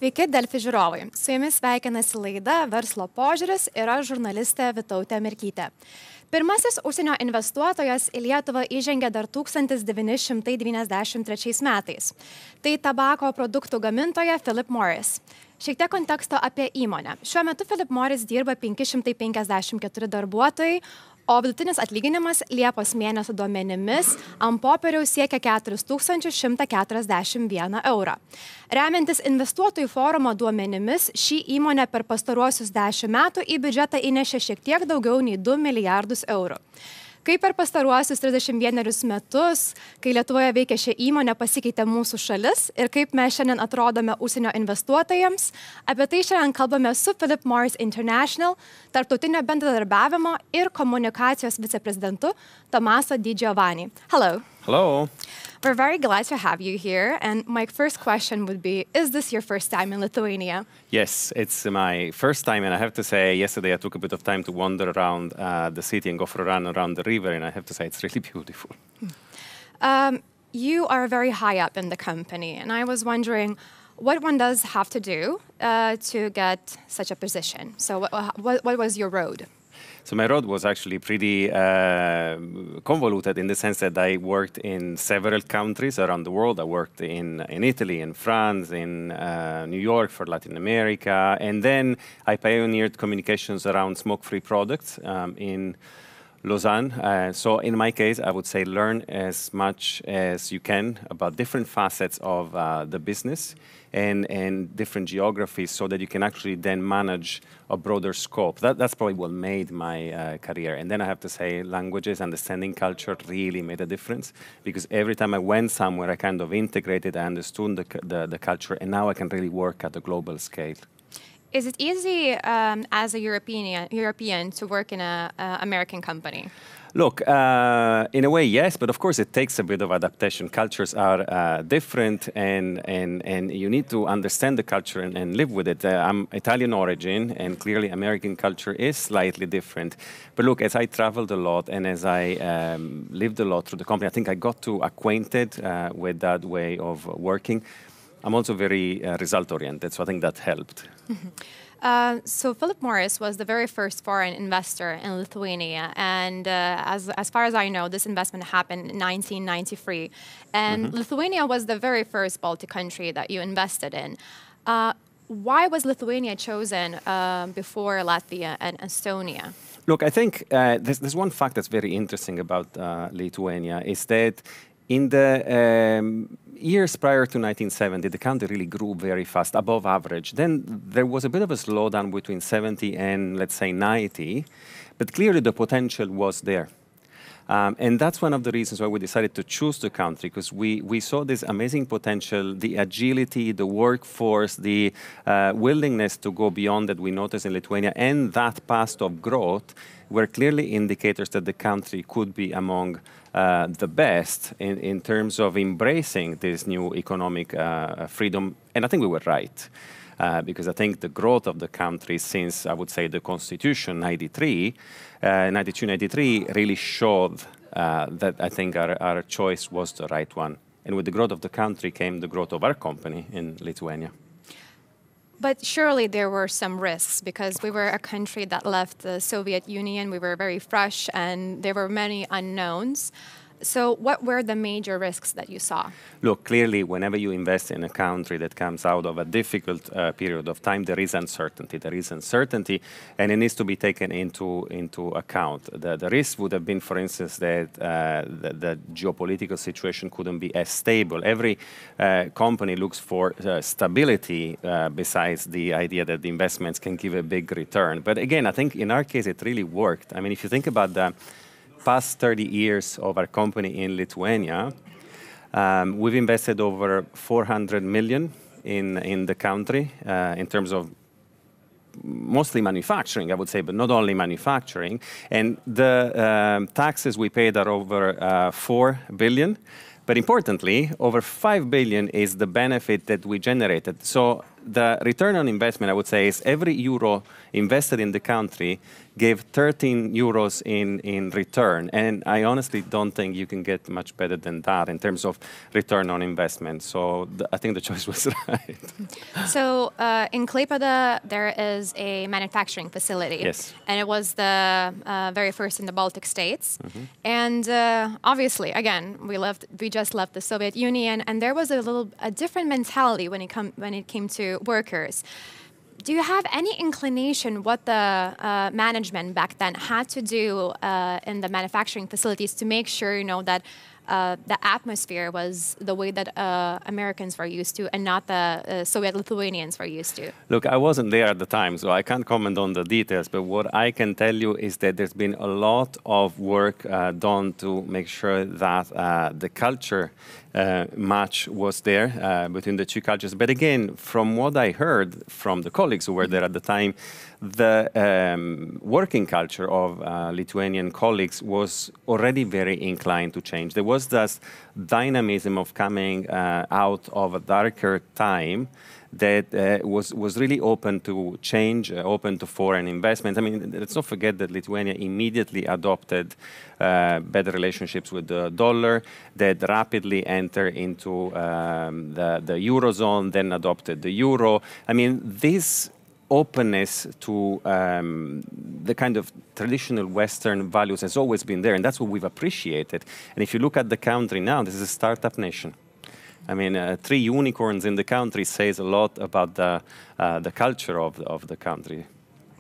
Sveiki, Delfi žiūrovai. Su jumis sveikinasi laida Verslo požiūris ir aš žurnalistė Vytautė Merkytė. Pirmasis užsienio investuotojas į Lietuvą įžengė dar 1993 metais. Tai tabako produktų gamintoja Philip Morris. Šiek tiek konteksto apie įmonę. Šiuo metu Philip Morris dirba 554 darbuotojai, o vidutinis atlyginimas Liepos mėnesio duomenimis ant popieriaus siekia 4141 eurą. Remiantis investuotojų forumo duomenimis, ši įmonė per pastaruosius 10 metų į biudžetą įnešė šiek tiek daugiau nei 2 milijardus eurų. Kaip per pastaruosius 31 metus, kai Lietuvoje veikia šią įmonę, pasikeitė mūsų šalis ir kaip mes šiandien atrodome užsienio investuotojams, apie tai šiandien kalbame su Philip Morris International, tarptautinio bendradarbiavimo ir komunikacijos viceprezidentu Tommaso Di Giovann. Hello. Hello. We're very glad to have you here, and my first question would be, is this your first time in Lithuania? Yes, it's my first time, and I have to say, yesterday I took a bit of time to wander around the city and go for a run around the river, and I have to say it's really beautiful. You are very high up in the company, and I was wondering what one does have to do to get such a position. So what was your road? So my road was actually pretty convoluted in the sense that I worked in several countries around the world. I worked in Italy, in France, in New York for Latin America. And then I pioneered communications around smoke-free products in Lausanne. So in my case, I would say learn as much as you can about different facets of the business and different geographies so that you can actually then manage a broader scope. That's probably what made my career. And then I have to say languages, understanding culture really made a difference because every time I went somewhere, I kind of integrated, I understood the culture, and now I can really work at a global scale. Is it easy as a European to work in an American company? Look, in a way, yes, but of course it takes a bit of adaptation. Cultures are different, and you need to understand the culture and live with it. I'm Italian origin, and clearly American culture is slightly different. But look, as I traveled a lot and as I lived a lot through the company, I think I got too acquainted with that way of working. I'm also very result-oriented, so I think that helped. So Philip Morris was the very first foreign investor in Lithuania, and as far as I know, this investment happened in 1993. And Lithuania was the very first Baltic country that you invested in. Why was Lithuania chosen before Latvia and Estonia? Look, I think there's one fact that's very interesting about Lithuania, is that in the years prior to 1970, the country really grew very fast, above average. Then there was a bit of a slowdown between 70 and, let's say, 90. But clearly the potential was there. And that's one of the reasons why we decided to choose the country, because we saw this amazing potential, the agility, the workforce, the willingness to go beyond that we noticed in Lithuania, and that path of growth were clearly indicators that the country could be among the best in terms of embracing this new economic freedom. And I think we were right. Because I think the growth of the country since, I would say, the Constitution, 92-93, really showed that I think our choice was the right one. And with the growth of the country came the growth of our company in Lithuania. But surely there were some risks because we were a country that left the Soviet Union. We were very fresh and there were many unknowns. So what were the major risks that you saw? Look, clearly, whenever you invest in a country that comes out of a difficult period of time, there is uncertainty. There is uncertainty, and it needs to be taken into account. The risk would have been, for instance, that the geopolitical situation couldn't be as stable. Every company looks for stability besides the idea that the investments can give a big return. But again, I think in our case, it really worked. I mean, if you think about the past 30 years of our company in Lithuania, we've invested over 400 million in the country in terms of mostly manufacturing, I would say, but not only manufacturing. And the taxes we paid are over 4 billion. But importantly, over 5 billion is the benefit that we generated. So the return on investment, I would say, is every euro invested in the country gave 13 euros in return. And I honestly don't think you can get much better than that in terms of return on investment. So I think the choice was right. So in Klaipėdoje, there is a manufacturing facility. Yes. And it was the very first in the Baltic states. And obviously, again, we just left the Soviet Union, and there was a different mentality when it came to workers. Do you have any inclination what the management back then had to do in the manufacturing facilities to make sure, you know, that the atmosphere was the way that Americans were used to and not the Soviet Lithuanians were used to? Look, I wasn't there at the time, so I can't comment on the details, but what I can tell you is that there's been a lot of work done to make sure that the culture match was there between the two cultures. But again, from what I heard from the colleagues who were there at the time, the working culture of Lithuanian colleagues was already very inclined to change. There was this dynamism of coming out of a darker time that was really open to change, open to foreign investment. I mean, let's not forget that Lithuania immediately adopted better relationships with the dollar, that rapidly entered into the Eurozone, then adopted the euro. I mean, this openness to the kind of traditional Western values has always been there, and that's what we've appreciated. And if you look at the country now, this is a startup nation. I mean, 3 unicorns in the country says a lot about the culture of the country.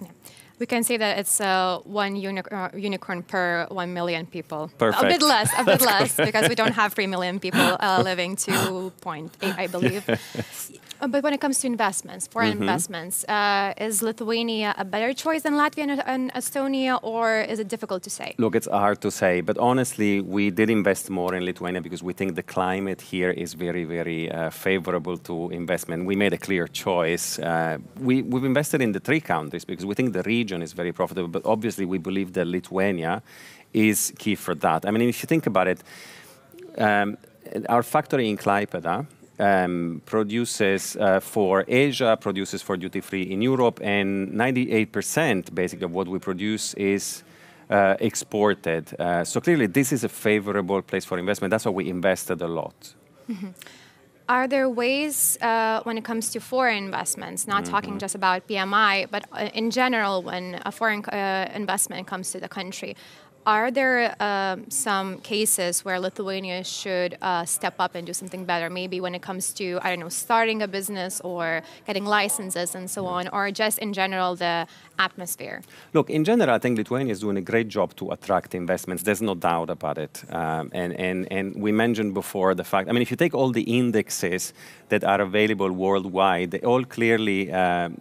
Yeah. We can say that it's one unicorn per 1 million people. Perfect. A bit less, because we don't have 3 million people living 2.8, I believe. But when it comes to investments, foreign investments, is Lithuania a better choice than Latvia and Estonia, or is it difficult to say? Look, it's hard to say, but honestly, we did invest more in Lithuania because we think the climate here is very, very favorable to investment. We made a clear choice. We've invested in the 3 countries because we think the region is very profitable, but obviously we believe that Lithuania is key for that. I mean, if you think about it, our factory in Klaipėdoje produces for Asia, produces for duty-free in Europe, and 98% basically of what we produce is exported. So clearly this is a favorable place for investment. That's why we invested a lot. Are there ways when it comes to foreign investments, not talking just about PMI, but in general when a foreign investment comes to the country, are there some cases where Lithuania should step up and do something better? Maybe when it comes to, I don't know, starting a business or getting licenses and so on, or just in general the atmosphere? Look, in general, I think Lithuania is doing a great job to attract investments. There's no doubt about it. And we mentioned before the fact, I mean, if you take all the indexes that are available worldwide, they all clearly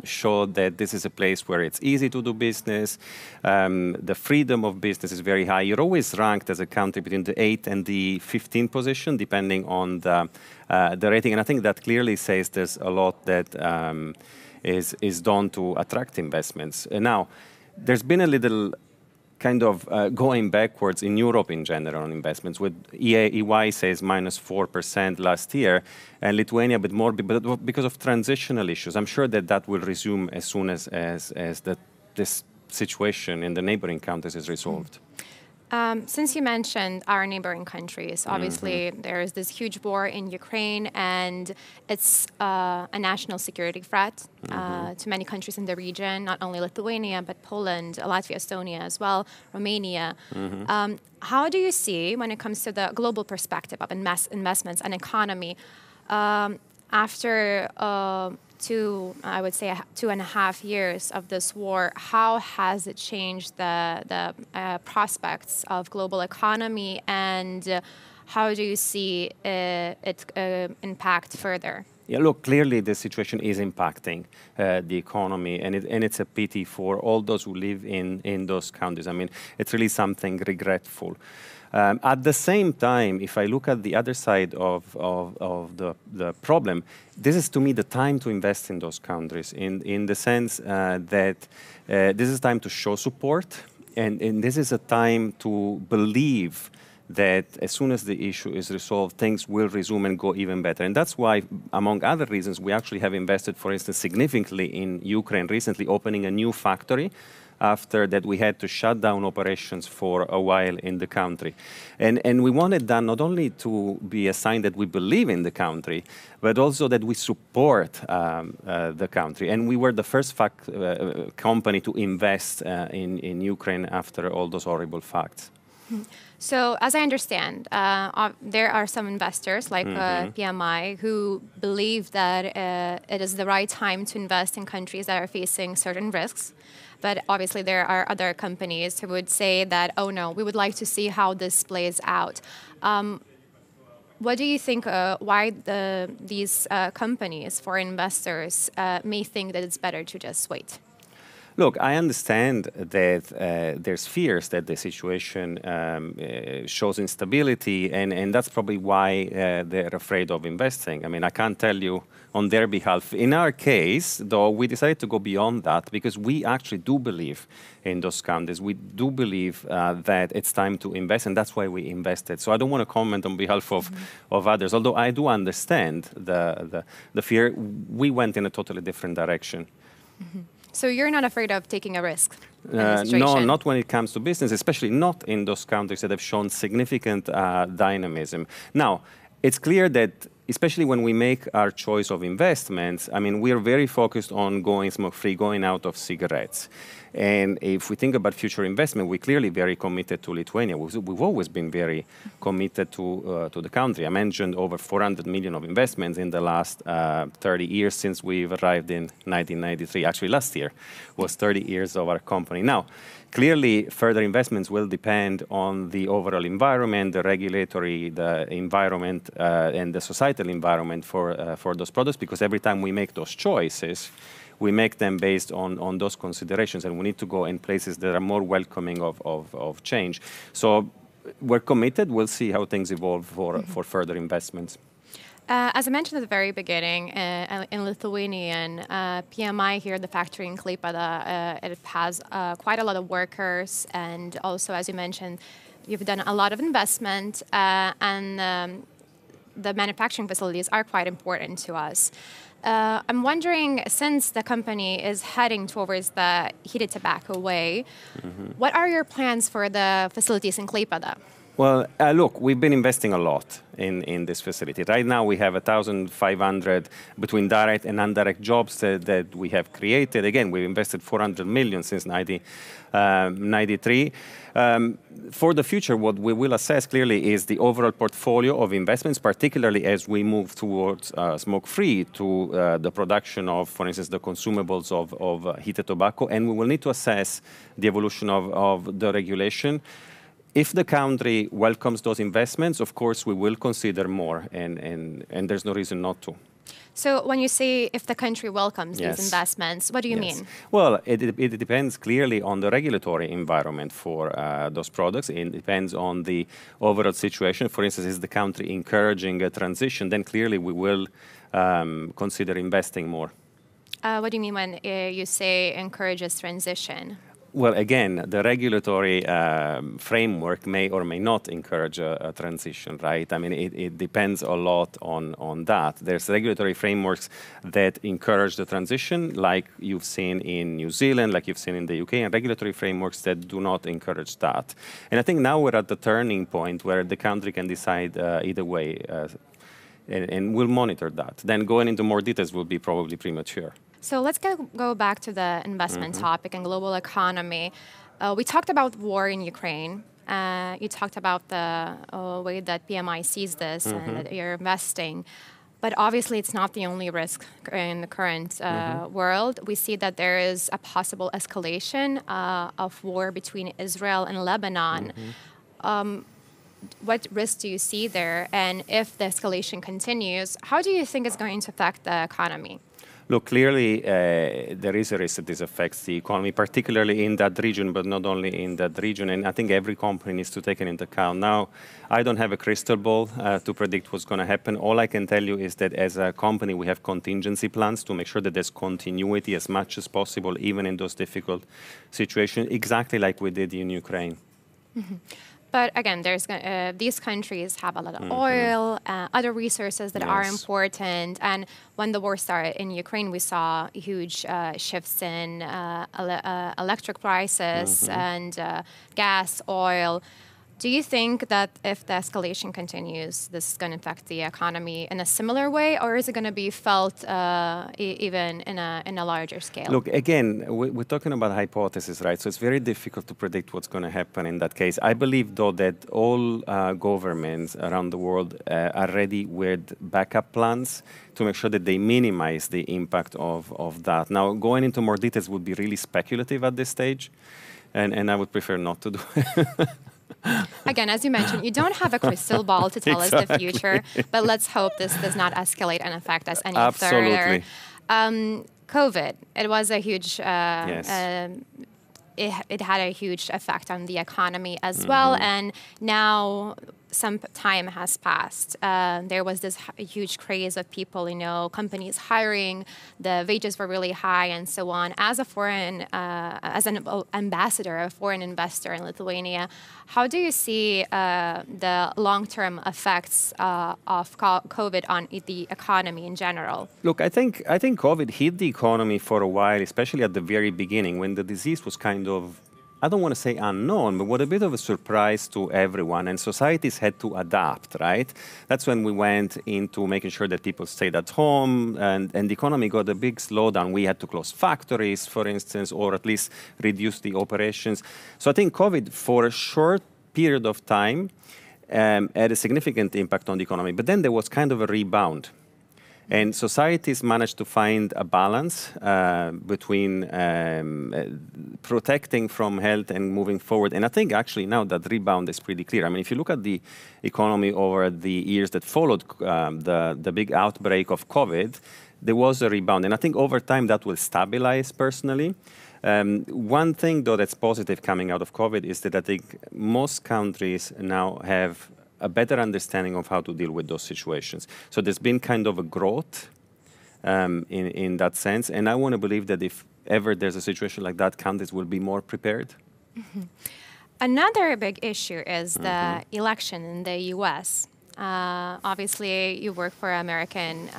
show that this is a place where it's easy to do business. The freedom of business is very high. You're always ranked as a country between the 8th and the 15th position, depending on the rating. And I think that clearly says there's a lot that is done to attract investments. Now, there's been a little kind of going backwards in Europe in general on investments, with EY says -4% last year, and Lithuania a bit more, but because of transitional issues. I'm sure that will resume as soon as this situation in the neighboring countries is resolved. Since you mentioned our neighboring countries, obviously there is this huge war in Ukraine, and it's a national security threat to many countries in the region, not only Lithuania, but Poland, Latvia, Estonia as well, Romania. How do you see, when it comes to the global perspective of investments and economy, after I would say 2.5 years of this war, how has it changed the prospects of global economy, and how do you see it impact further? Yeah, look, clearly the situation is impacting the economy, and it's a pity for all those who live in those countries. I mean, it's really something regretful. At the same time, if I look at the other side of the problem, this is to me the time to invest in those countries, in the sense that this is time to show support, and this is a time to believe that as soon as the issue is resolved, things will resume and go even better. And that's why, among other reasons, we actually have invested, for instance, significantly in Ukraine recently, opening a new factory after that we had to shut down operations for a while in the country. And we wanted that not only to be a sign that we believe in the country, but also that we support the country. And we were the first company to invest in Ukraine after all those horrible facts. So, as I understand, there are some investors like PMI who believe that it is the right time to invest in countries that are facing certain risks. But obviously there are other companies who would say that, oh no, we would like to see how this plays out. What do you think, why these companies, foreign investors, may think that it's better to just wait? Look, I understand that there's fears that the situation shows instability, and that's probably why they're afraid of investing. I mean, I can't tell you on their behalf. In our case, though, we decided to go beyond that because we actually do believe in those countries. We do believe that it's time to invest, and that's why we invested. So I don't want to comment on behalf of others, although I do understand the fear. We went in a totally different direction. Mm-hmm. So you're not afraid of taking a risk in this situation? No, not when it comes to business, especially not in those countries that have shown significant dynamism. Now, it's clear that, especially when we make our choice of investments, I mean, we're very focused on going smoke-free, going out of cigarettes. And if we think about future investment, we're clearly very committed to Lithuania. We've always been very committed to the country. I mentioned over 400 million of investments in the last 30 years since we've arrived in 1993. Actually, last year was 30 years of our company. Now, clearly, further investments will depend on the overall environment, the regulatory, the environment, and the societal environment for those products, because every time we make those choices, we make them based on those considerations, and we need to go in places that are more welcoming of change. So we're committed. We'll see how things evolve for further investments. As I mentioned at the very beginning, in Lithuanian, PMI here, the factory in Klaipėdoje, it has quite a lot of workers, and also, as you mentioned, you've done a lot of investment, and the manufacturing facilities are quite important to us. I'm wondering, since the company is heading towards the heated tobacco way, what are your plans for the facilities in Klaipėdoje? Well, look, we've been investing a lot in this facility. Right now, we have 1,500 between direct and indirect jobs that we have created. Again, we've invested 400 million since 1993. For the future, what we will assess clearly is the overall portfolio of investments, particularly as we move towards smoke-free to the production of, for instance, the consumables of heated tobacco. And we will need to assess the evolution of the regulation. If the country welcomes those investments, of course, we will consider more, and there's no reason not to. So when you say if the country welcomes these investments, what do you mean? Well, it depends clearly on the regulatory environment for those products. It depends on the overall situation. For instance, is the country encouraging a transition, then clearly we will consider investing more. What do you mean when you say encourages transition? Well, again, the regulatory framework may or may not encourage a transition, right? I mean, it depends a lot on that. There's regulatory frameworks that encourage the transition, like you've seen in New Zealand, like you've seen in the UK, and regulatory frameworks that do not encourage that. And I think now we're at the turning point where the country can decide either way, and we'll monitor that. Then going into more details would be probably premature. So let's go back to the investment topic and global economy. We talked about war in Ukraine. You talked about the way that PMI sees this and that you're investing. But obviously, it's not the only risk in the current world. We see that there is a possible escalation of war between Israel and Lebanon. What risks do you see there? And if the escalation continues, how do you think it's going to affect the economy? Look, clearly there is a risk that this affects the economy, particularly in that region, but not only in that region. And I think every company needs to take it into account. Now, I don't have a crystal ball to predict what's going to happen. All I can tell you is that as a company, we have contingency plans to make sure that there's continuity as much as possible, even in those difficult situations, exactly like we did in Ukraine. But again, these countries have a lot of oil, other resources that are important. And when the war started in Ukraine, we saw huge shifts in electric prices and gas, oil. Do you think that if the escalation continues, this is going to affect the economy in a similar way, or is it going to be felt even in a larger scale? Look, again, we're talking about hypothesis, right? So it's very difficult to predict what's going to happen in that case. I believe, though, that all governments around the world are ready with backup plans to make sure that they minimize the impact of that. Now, going into more details would be really speculative at this stage, and I would prefer not to do it. Again, as you mentioned, you don't have a crystal ball to tell us the future, but let's hope this does not escalate and affect us any further. COVID, it was a huge, it had a huge effect on the economy as well, and now some time has passed. There was this huge craze of people, companies hiring, the wages were really high and so on. As as an ambassador, a foreign investor in Lithuania, how do you see the long-term effects of COVID on the economy in general? Look, I think COVID hit the economy for a while, especially at the very beginning when the disease was kind of, I don't want to say unknown, but what a bit of a surprise to everyone, and societies had to adapt, right? That's when we went into making sure that people stayed at home, and the economy got a big slowdown. We had to close factories, for instance, or at least reduce the operations. So I think COVID, for a short period of time, had a significant impact on the economy. But then there was kind of a rebound. And societies managed to find a balance between protecting from health and moving forward. And I think actually now that rebound is pretty clear. I mean, if you look at the economy over the years that followed the big outbreak of COVID, there was a rebound. And I think over time that will stabilize personally. One thing, though, that's positive coming out of COVID is that I think most countries now have a better understanding of how to deal with those situations. So there's been kind of a growth in that sense. And I want to believe that if ever there's a situation like that, countries will be more prepared. Another big issue is the election in the U.S. Obviously, you work for an American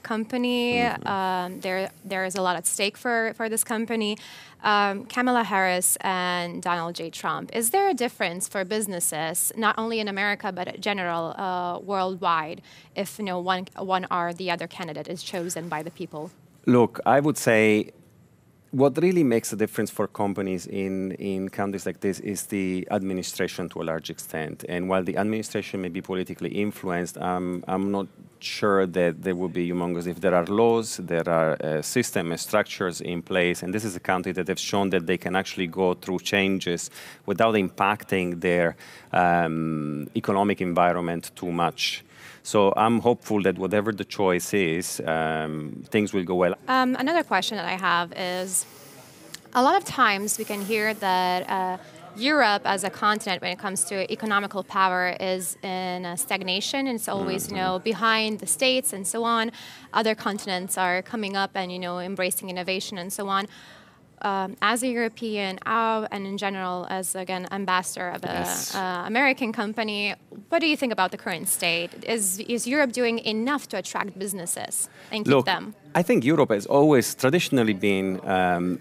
company. There is a lot at stake for this company. Kamala Harris and Donald J. Trump. Is there a difference for businesses, not only in America, but in general, worldwide, if one or the other candidate is chosen by the people? Look, I would say what really makes a difference for companies in countries like this is the administration to a large extent. And while the administration may be politically influenced, I'm not sure that there will be humongous. If there are laws, there are system and structures in place, and this is a country that have shown that they can actually go through changes without impacting their economic environment too much. So I'm hopeful that whatever the choice is, things will go well. Another question that I have is, a lot of times we can hear that Europe as a continent, when it comes to economical power, is in a stagnation, and it's always, behind the States and so on. Other continents are coming up and, embracing innovation and so on. As a European, and in general, as, again, ambassador of an American company, what do you think about the current state? Is Europe doing enough to attract businesses and keep them? I think Europe has always traditionally been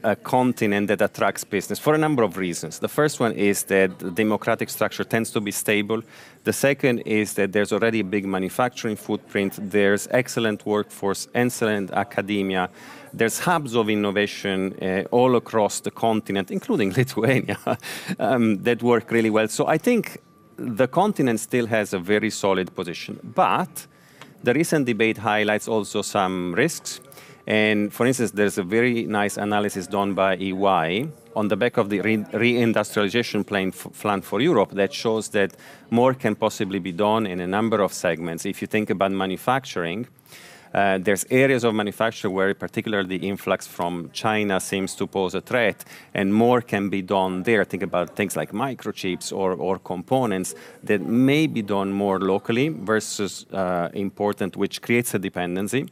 a continent that attracts business for a number of reasons. The first one is that the democratic structure tends to be stable. The second is that there's already a big manufacturing footprint. There's excellent workforce, excellent academia. There's hubs of innovation all across the continent, including Lithuania, that work really well. So I think the continent still has a very solid position. But the recent debate highlights also some risks. And for instance, there's a very nice analysis done by EY on the back of the reindustrialization plan for Europe that shows that more can possibly be done in a number of segments. If you think about manufacturing, there's areas of manufacture where particularly the influx from China seems to pose a threat, and more can be done there. Think about things like microchips or components that may be done more locally versus important, which creates a dependency.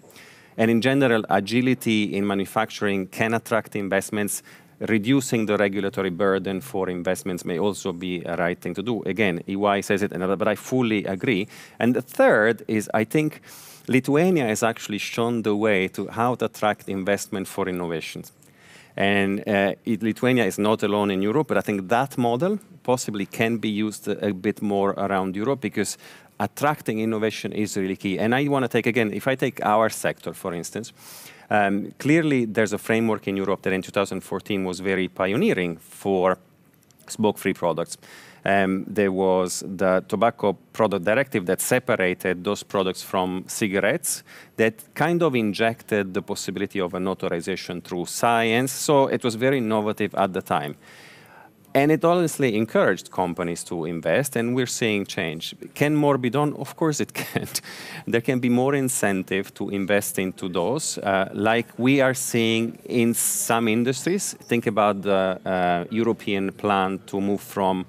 And in general, agility in manufacturing can attract investments. reducing the regulatory burden for investments may also be a right thing to do. Again, EY says it, but I fully agree. And the third is, I think Lithuania has actually shown the way to how to attract investment for innovations. And Lithuania is not alone in Europe, but I think that model possibly can be used a bit more around Europe, because attracting innovation is really key. And I want to take, again, if I take our sector, for instance, clearly there's a framework in Europe that in 2014 was very pioneering for smoke-free products. There was the tobacco product directive that separated those products from cigarettes, that kind of injected the possibility of an authorization through science. So it was very innovative at the time. And it honestly encouraged companies to invest, and we're seeing change. Can more be done? Of course it can. There can be more incentive to invest into those, like we are seeing in some industries. Think about the European plan to move from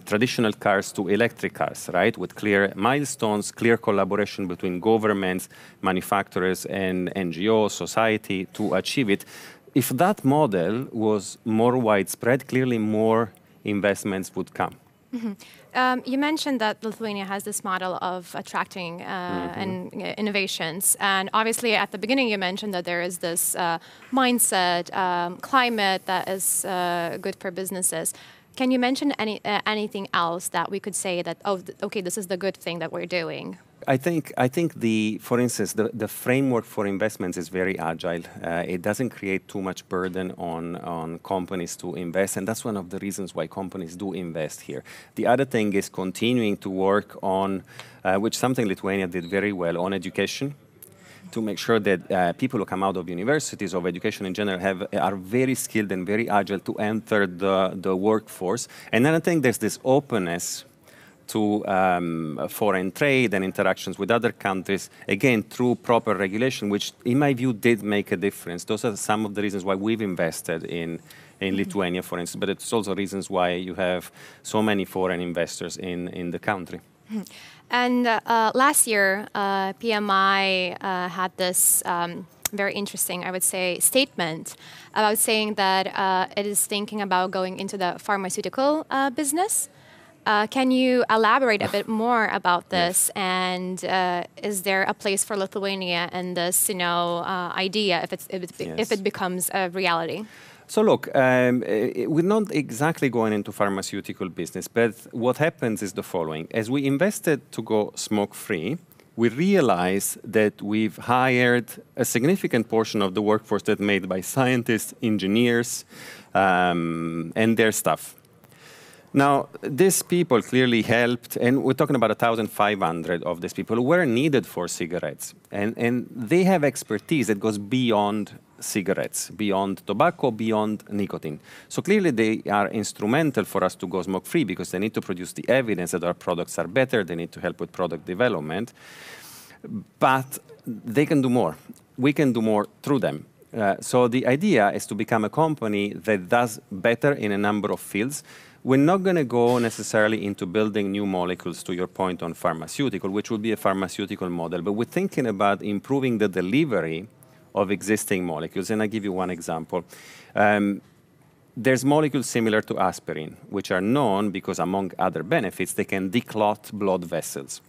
traditional cars to electric cars, right? With clear milestones, clear collaboration between governments, manufacturers, and NGOs, society to achieve it. If that model was more widespread, clearly more investments would come. Mm-hmm. You mentioned that Lithuania has this model of attracting and innovations. And obviously, at the beginning, you mentioned that there is this mindset, climate that is good for businesses. Can you mention anything else that we could say that, oh, okay, this is the good thing that we're doing? I think for instance, the framework for investments is very agile. It doesn't create too much burden on companies to invest, and that's one of the reasons why companies do invest here. The other thing is continuing to work on, which something Lithuania did very well, on education, to make sure that people who come out of universities, of education in general, are very skilled and very agile to enter the workforce. And then I think there's this openness to foreign trade and interactions with other countries, again, through proper regulation, which, in my view, did make a difference. Those are some of the reasons why we've invested in Lithuania, for instance, but it's also reasons why you have so many foreign investors in the country. And last year, PMI had this very interesting, I would say, statement about saying that it is thinking about going into the pharmaceutical business. Can you elaborate a bit more about this? Yes. And is there a place for Lithuania in this, idea if it becomes a reality? So look, we're not exactly going into pharmaceutical business, but what happens is the following. As we invested to go smoke-free, we realized that we've hired a significant portion of the workforce that's made by scientists, engineers, and their staff. Now, these people clearly helped, and we're talking about 1,500 of these people who were needed for cigarettes. And they have expertise that goes beyond cigarettes, beyond tobacco, beyond nicotine. So clearly they are instrumental for us to go smoke-free, because they need to produce the evidence that our products are better, they need to help with product development. But they can do more. We can do more through them. So the idea is to become a company that does better in a number of fields. We're not going to go necessarily into building new molecules, to your point on pharmaceutical, which would be a pharmaceutical model, but we're thinking about improving the delivery of existing molecules. And I'll give you one example. There's molecules similar to aspirin, which are known because, among other benefits, they can declot blood vessels.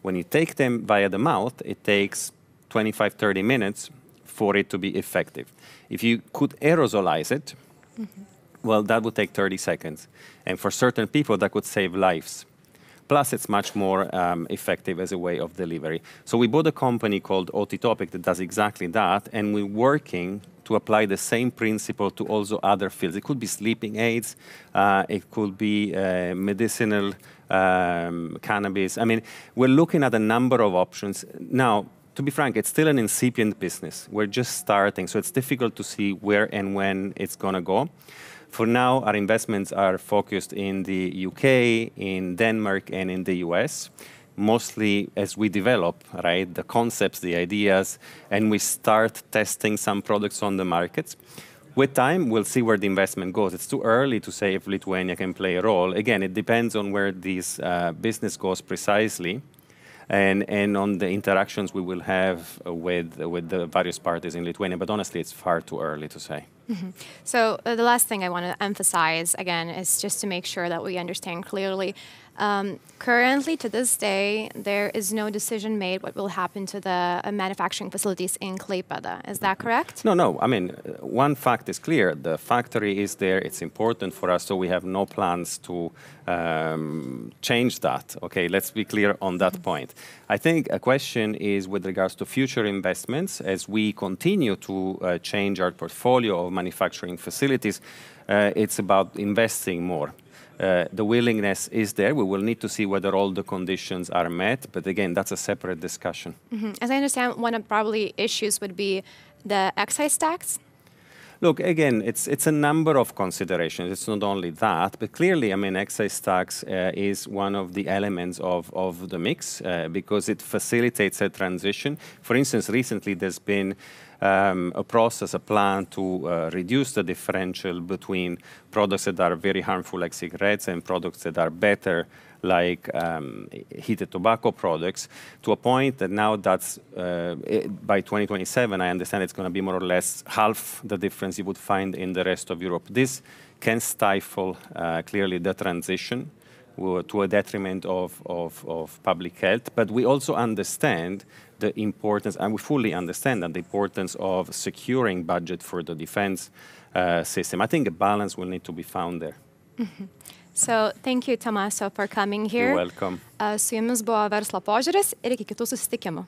When you take them via the mouth, it takes 25-30 minutes for it to be effective. If you could aerosolize it, well, that would take 30 seconds. And for certain people, that could save lives. Plus, it's much more effective as a way of delivery. So we bought a company called Otitopic that does exactly that, and we're working to apply the same principle to also other fields. It could be sleeping aids, it could be medicinal cannabis. I mean, we're looking at a number of options. Now, to be frank, it's still an incipient business. We're just starting, so it's difficult to see where and when it's going to go. For now, our investments are focused in the UK, in Denmark, and in the US, mostly as we develop, right, the concepts, the ideas, and we start testing some products on the markets. With time, we'll see where the investment goes. It's too early to say if Lithuania can play a role. Again, it depends on where this business goes precisely, and on the interactions we will have with the various parties in Lithuania. But honestly, it's far too early to say. So the last thing I want to emphasize, again, is just to make sure that we understand clearly. Currently, to this day, there is no decision made what will happen to the manufacturing facilities in Klaipėda. Is that correct? No. I mean, one fact is clear. The factory is there. It's important for us, so we have no plans to change that. Okay, let's be clear on that point. I think a question is with regards to future investments. As we continue to change our portfolio of manufacturing facilities, it's about investing more. The willingness is there. We will need to see whether all the conditions are met. But again, that's a separate discussion. As I understand, one of probably issues would be the excise tax. Look, again, it's a number of considerations. It's not only that, but clearly, I mean, excise tax is one of the elements of the mix because it facilitates a transition. For instance, recently there's been a process, a plan to reduce the differential between products that are very harmful like cigarettes and products that are better like heated tobacco products, to a point that now that's, by 2027, I understand it's going to be more or less half the difference you would find in the rest of Europe. This can stifle clearly the transition to a detriment of public health, but we also understand the importance, and we fully understand that the importance of securing budget for the defense system. I think a balance will need to be found there. So, thank you, Tommaso, for coming here. You're welcome. Su jumis buvo Verslo požiūris ir iki kitų susitikimų.